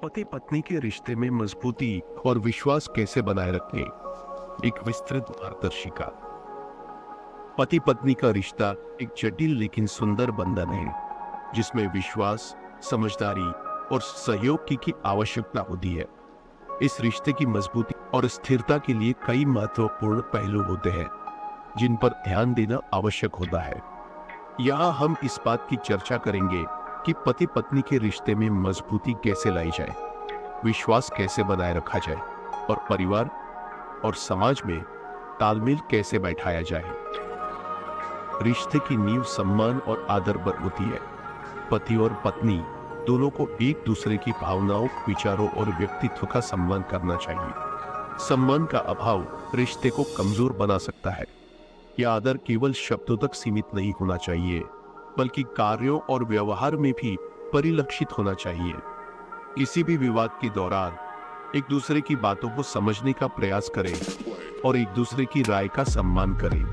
पति पत्नी के रिश्ते में मजबूती और विश्वास कैसे बनाए रखें। एक विस्तृत मार्गदर्शिका। पति पत्नी का रिश्ता एक जटिल लेकिन सुंदर बंधन है जिसमें विश्वास, समझदारी और सहयोग की आवश्यकता होती है। इस रिश्ते की मजबूती और स्थिरता के लिए कई महत्वपूर्ण पहलू होते हैं जिन पर ध्यान देना आवश्यक होता है। यहाँ हम इस बात की चर्चा करेंगे कि पति पत्नी के रिश्ते में मजबूती कैसे लाई जाए, विश्वास कैसे बनाए रखा जाए और परिवार और समाज में तालमेल कैसे बैठाया जाए। रिश्ते की नींव सम्मान और आदर पर होती है। पति और पत्नी दोनों को एक दूसरे की भावनाओं, विचारों और व्यक्तित्व का सम्मान करना चाहिए। सम्मान का अभाव रिश्ते को कमजोर बना सकता है। यह आदर केवल शब्दों तक सीमित नहीं होना चाहिए बल्कि कार्यों और व्यवहार में भी परिलक्षित होना चाहिए। किसी भी विवाद के दौरान एक दूसरे की बातों को समझने का प्रयास करें और एक दूसरे की राय का सम्मान करें।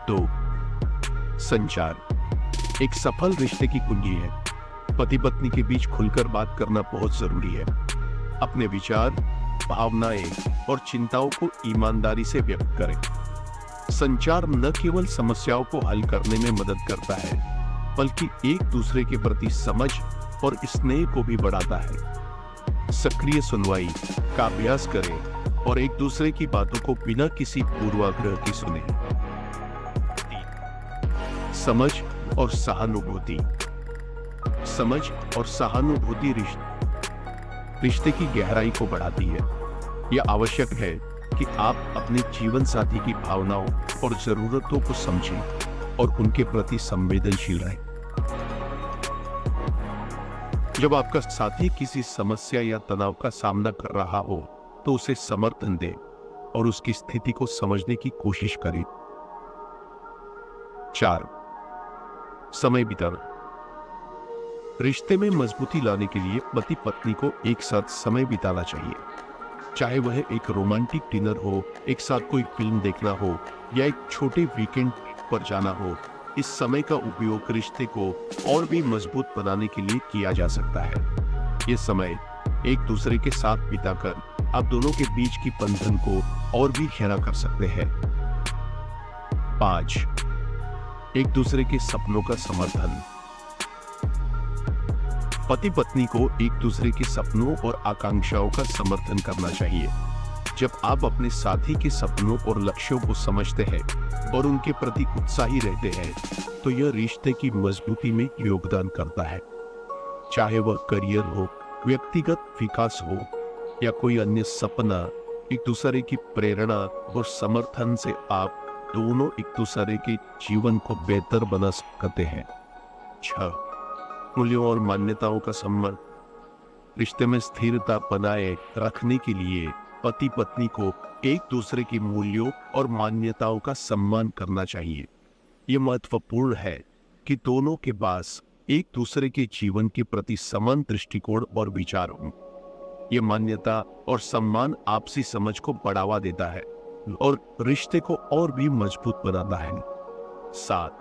2. संचार एक सफल रिश्ते की कुंजी है। पति पत्नी के बीच खुलकर बात करना बहुत जरूरी है। अपने विचार, भावनाएं और चिंताओं को ईमानदारी से व्यक्त करें। संचार न केवल समस्याओं को हल करने में मदद करता है बल्कि एक दूसरे के प्रति समझ और स्नेह को भी बढ़ाता है। सक्रिय सुनवाई का अभ्यास करें और एक दूसरे की बातों को बिना किसी पूर्वाग्रह की सुने। 3. समझ और सहानुभूति। समझ और सहानुभूति रिश्ते की गहराई को बढ़ाती है। यह आवश्यक है कि आप अपने जीवन साथी की भावनाओं और जरूरतों को समझें और उनके प्रति संवेदनशील रहें। जब आपका साथी किसी समस्या या तनाव का सामना कर रहा हो तो उसे समर्थन दें और उसकी स्थिति को समझने की कोशिश करें। 4. समय बिताना। रिश्ते में मजबूती लाने के लिए पति पत्नी को एक साथ समय बिताना चाहिए। चाहे वह एक रोमांटिक डिनर हो, एक साथ कोई फिल्म देखना हो या एक छोटे वीकेंड पर जाना हो, इस समय का उपयोग रिश्ते को और भी मजबूत बनाने के लिए किया जा सकता है। ये समय एक दूसरे के साथ बिताकर आप दोनों के बीच की बंधन को और भी गहरा कर सकते हैं। 5. एक दूसरे के सपनों का समर्थन। पति पत्नी को एक दूसरे के सपनों और आकांक्षाओं का समर्थन करना चाहिए। जब आप अपने साथी के सपनों और लक्ष्यों को समझते हैं और उनके प्रति उत्साही रहते हैं तो यह रिश्ते की मजबूती में योगदान करता है। चाहे वह करियर हो, व्यक्तिगत विकास हो या कोई अन्य सपना, एक दूसरे की प्रेरणा और समर्थन से आप दोनों एक दूसरे के जीवन को बेहतर बना सकते हैं। 6. मूल्यों और मान्यताओं का सम्मान। रिश्ते में स्थिरता बनाए रखने के लिए पति पत्नी को एक दूसरे के मूल्यों और मान्यताओं का सम्मान करना चाहिए। यह महत्वपूर्ण है कि दोनों के पास एक दूसरे के जीवन के प्रति समान दृष्टिकोण और विचार हों। यह मान्यता और सम्मान आपसी समझ को बढ़ावा देता है और रिश्ते को और भी मजबूत बनाता है। 7.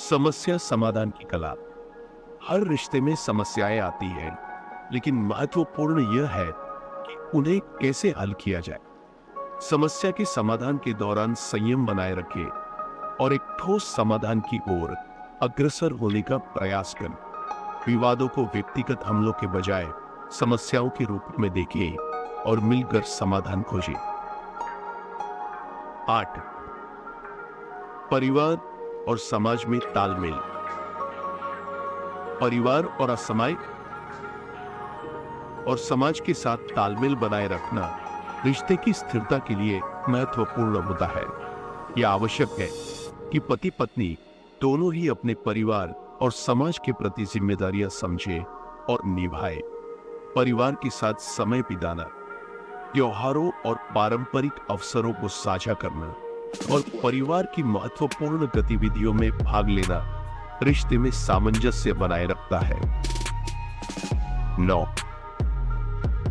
समस्या समाधान की कला। हर रिश्ते में समस्याएं आती हैं, लेकिन महत्वपूर्ण यह है कि उन्हें कैसे हल किया जाए। समस्या के समाधान के दौरान संयम बनाए रखें और एक ठोस समाधान की ओर अग्रसर होने का प्रयास करें। विवादों को व्यक्तिगत हमलों के बजाय समस्याओं के रूप में देखें और मिलकर समाधान खोजें। 8. परिवार और समाज में तालमेल। परिवार और समाज के साथ तालमेल बनाए रखना रिश्ते की स्थिरता के लिए महत्वपूर्ण होता है। यह आवश्यक है कि पति पत्नी दोनों ही अपने परिवार और समाज के प्रति जिम्मेदारियां समझें और निभाएं। परिवार के साथ समय बिताना, त्योहारों और पारंपरिक अवसरों को साझा करना और परिवार की महत्वपूर्ण गतिविधियों में भाग लेना रिश्ते में सामंजस्य बनाए रखता है। 9.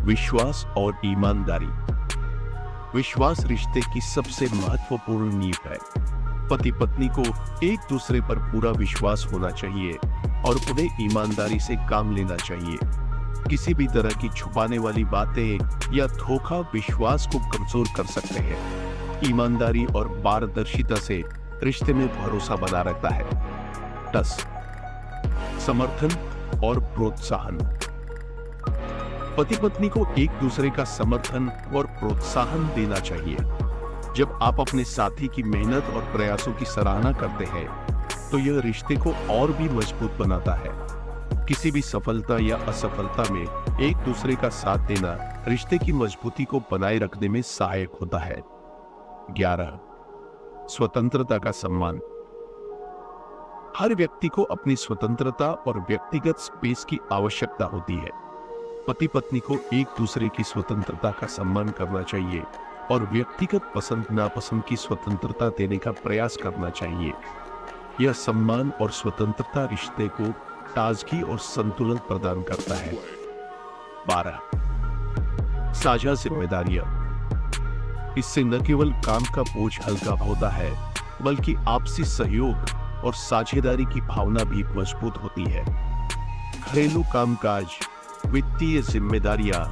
विश्वास और ईमानदारी। विश्वास रिश्ते की सबसे महत्वपूर्ण नींव है। पति पत्नी को एक दूसरे पर पूरा विश्वास होना चाहिए और उन्हें ईमानदारी से काम लेना चाहिए। किसी भी तरह की छुपाने वाली बातें या धोखा विश्वास को कमजोर कर सकते हैं। ईमानदारी और पारदर्शिता से रिश्ते में भरोसा बना रहता है। 10. समर्थन और प्रोत्साहन। पति पत्नी को एक दूसरे का समर्थन और प्रोत्साहन देना चाहिए। जब आप अपने साथी की मेहनत और प्रयासों की सराहना करते हैं तो यह रिश्ते को और भी मजबूत बनाता है। किसी भी सफलता या असफलता में एक दूसरे का साथ देना रिश्ते की मजबूती को बनाए रखने में सहायक होता है। 11. स्वतंत्रता का सम्मान। हर व्यक्ति को अपनी स्वतंत्रता और व्यक्तिगत स्पेस की आवश्यकता होती है। पति पत्नी को एक दूसरे की स्वतंत्रता का सम्मान करना चाहिए और व्यक्तिगत पसंद नापसंद की स्वतंत्रता देने का प्रयास करना चाहिए। यह सम्मान और स्वतंत्रता रिश्ते को ताजगी और संतुलन प्रदान करता है। 12. साझा जिम्मेदारियां। इससे न केवल काम का बोझ हल्का होता है बल्कि आपसी सहयोग और साझेदारी की भावना भी मजबूत होती है। घरेलू कामकाज, वित्तीय जिम्मेदारियां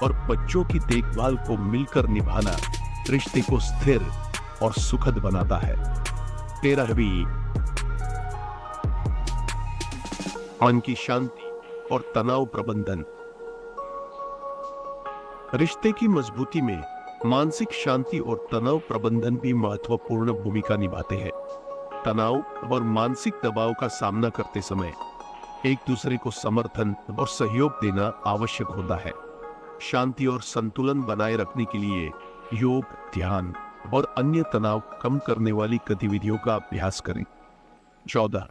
और बच्चों की देखभाल को मिलकर निभाना रिश्ते को स्थिर और सुखद बनाता है। 13वीं, मन की शांति और तनाव प्रबंधन। रिश्ते की मजबूती में मानसिक शांति और तनाव प्रबंधन भी महत्वपूर्ण भूमिका निभाते हैं। तनाव और मानसिक दबाव का सामना करते समय एक दूसरे को समर्थन और सहयोग देना आवश्यक होता है। शांति और संतुलन बनाए रखने के लिए योग, ध्यान और अन्य तनाव कम करने वाली गतिविधियों का अभ्यास करें। 14.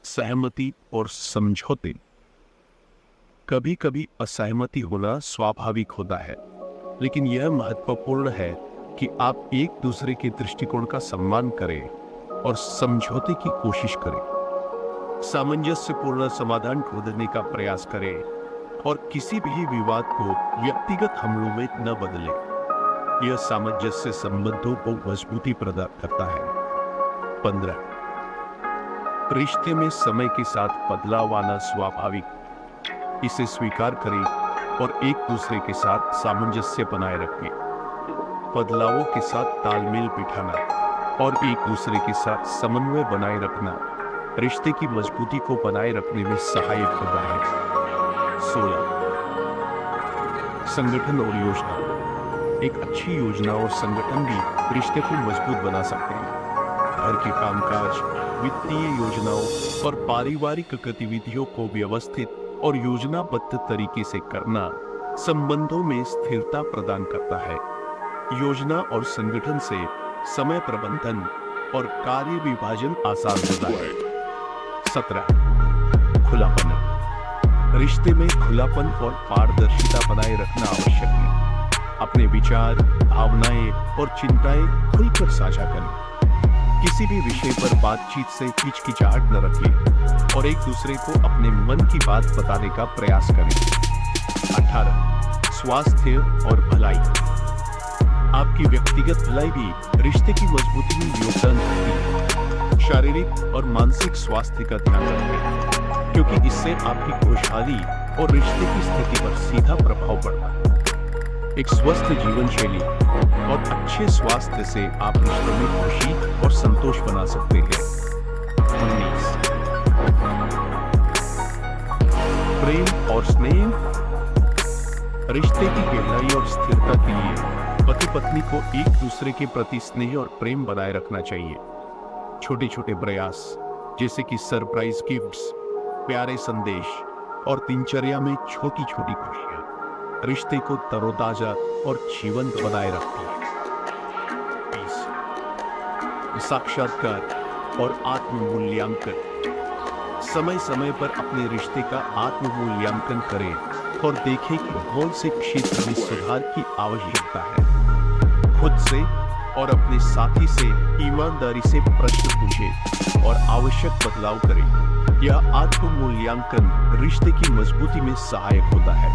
सहमति और समझौते। कभी कभी असहमति होना स्वाभाविक होता है, लेकिन यह महत्वपूर्ण है कि आप एक दूसरे के दृष्टिकोण का सम्मान करें और समझौते की कोशिश करें। सामंजस्यपूर्ण समाधान ढूंढने का प्रयास करें और किसी भी विवाद को व्यक्तिगत हमलों में न बदलें। यह सामंजस्य संबंधों को मजबूती प्रदान करता है। 15. रिश्ते में समय के साथ बदलाव आना स्वाभाविक। इसे स्वीकार करें और एक दूसरे के साथ सामंजस्य बनाए रखें। बदलावों के साथ तालमेल बिठाना और एक दूसरे के साथ समन्वय बनाए रखना रिश्ते की मजबूती को बनाए रखने में सहायक होता है। 16. संगठन और योजना। एक अच्छी योजना और संगठन भी रिश्ते को मजबूत बना सकते हैं। घर के कामकाज, वित्तीय योजनाओं और पारिवारिक गतिविधियों को व्यवस्थित और योजनाबद्ध तरीके से करना संबंधों में स्थिरता प्रदान करता है। योजना और संगठन से समय प्रबंधन और कार्य विभाजन आसान होता है। 17. खुलापन। रिश्ते में खुलापन और पारदर्शिता बनाए रखना आवश्यक है। अपने विचार, भावनाएं और चिंताएं खुलकर साझा करें। किसी भी विषय पर बातचीत से हिचकिचाहट न रखें और एक दूसरे को अपने मन की बात बताने का प्रयास करें। 18. स्वास्थ्य और भलाई। आपकी व्यक्तिगत भलाई भी रिश्ते की मजबूती में योगदान देती है। शारीरिक और मानसिक स्वास्थ्य का ध्यान रखें, क्योंकि इससे आपकी खुशहाली और रिश्ते की स्थिति पर सीधा प्रभाव पड़ता है। एक स्वस्थ जीवन शैली और अच्छे स्वास्थ्य से आप रिश्ते में खुशी और संतोष बना सकते हैं। 19. प्रेम और स्नेह। रिश्ते की गहराई और स्थिरता के लिए पति पत्नी को एक दूसरे के प्रति स्नेह और प्रेम बनाए रखना चाहिए। छोटे छोटे प्रयास जैसे कि सरप्राइज गिफ्ट्स, प्यारे संदेश और दिनचर्या में छोटी छोटी खुशियां रिश्ते को तरोताजा और जीवंत बनाए रखती है। 20. साक्षात्कार और आत्म मूल्यांकन। समय समय पर अपने रिश्ते का आत्म मूल्यांकन करें और देखें कि कौन से क्षेत्र में सुधार की आवश्यकता है। खुद से और अपने साथी से ईमानदारी से प्रश्न पूछें और आवश्यक बदलाव करें। यह आत्म मूल्यांकन रिश्ते की मजबूती में सहायक होता है।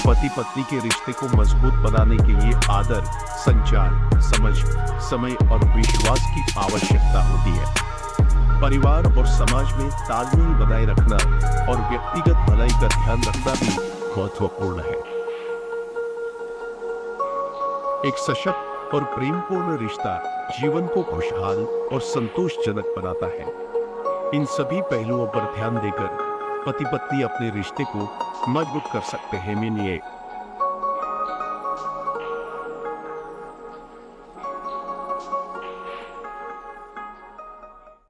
पति पत्नी के रिश्ते को मजबूत बनाने के लिए आदर, संचार, समझ, समय और विश्वास की आवश्यकता होती है। परिवार और समाज में तालमेल बनाए रखना और व्यक्तिगत भलाई का ध्यान रखना भी महत्वपूर्ण है। एक सशक्त और प्रेमपूर्ण रिश्ता जीवन को खुशहाल और संतोषजनक बनाता है। इन सभी पहलुओं पर ध्यान देकर पति पत्नी अपने रिश्ते को मजबूत कर सकते हैं।